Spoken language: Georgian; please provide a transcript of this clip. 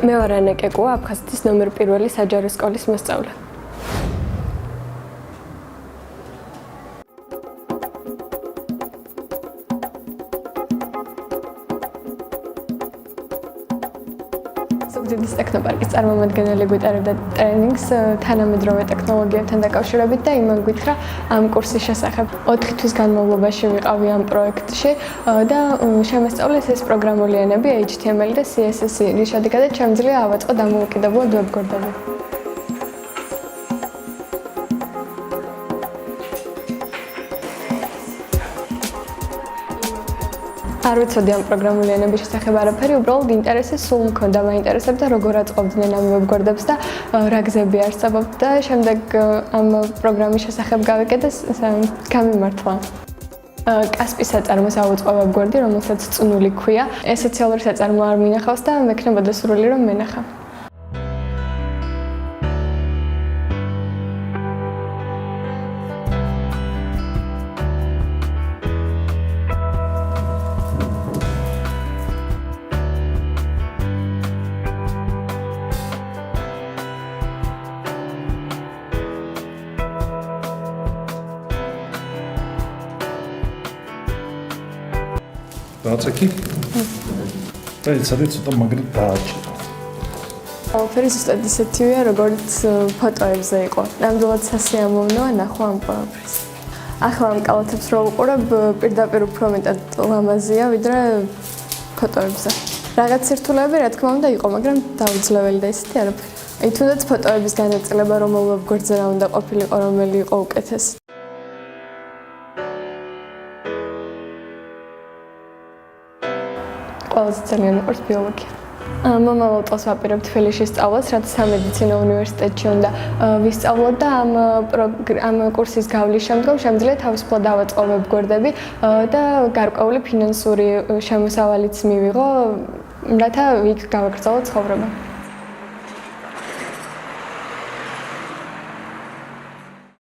მე ვარ ანა კეკუა, აფხაზეთის ნომერ 1 საჯარო სკოლის მოსწავლე. ზუგდიდის ტექნოპარკის წარმომადგენელი გვიტარებდა ტრენინგს თანამედროვე ტექნოლოგიებთან დაკავშირებით და იმან გვითხრა ამ კურსის შესახებ. 4 თვის განმავლობაში ვიყავი ამ პროექტში და შემოსწავლეს ეს პროგრამული ენები HTML და CSS, რის შედეგადაც შემიძლია ავაწყო დამოუკიდებლად ვებგვერდები. არ ვიცოდი ამ პროგრამული ენების შესახებ არაფერი, უბრალოდ ინტერესი სულ მქონდა, მაინტერესებდა როგორ აწყობდნენ ამ ვებგვერდებს და რა გზები არსებობდა და შემდეგ ამ პროგრამის შესახებ გავიგე და გამიმართლა. კასპის საწარმოს ავუწყო ვებგვერდი, რომელსაც წნული ქვია. ეს სოციალური საწარმო არ მინახავს და მექნებოდა სურვილი რომ მენახა. Daaceki? Ei, sadīt ცოტა მაგრად დააჭირა. ყველაფერი ზუსტად ისეთივეა, როგორც ფოტოებზე იყო. ნამდვილად სასიამოვნოა ნახვა ამ ყველაფრის. ახლა ამ კალათებს რო ვუყურებ, პირდაპირ უფრო მეტად ლამაზია, ვიდრე ფოტოებზე. რაღაც სირთულეები, რა თქმა უნდა, იყო, მაგრამ დაუძლეველი და ისეთი არაფერი. აი, თუნდაც ფოტოების განაწილება, რომელ ვებგვერდზე რა უნდა ყოფილიყო, რომელი იყო უკეთესი. ყველაზე ძალიან მიყვარს ბიოლოგია. მომავალ წელს ვაპირებ თბილისში სწავლას, რაც სამედიცინო უნივერსიტეტში უნდა ვისწავლო და ამ კურსის გავლის შემდგომ შემიძლია თავისუფლად დავაწყო ვებგვერდები და გარკვეული ფინანსური შემოსავალიც მივიღო, რათა იქ გავაგრძელო ცხოვრება.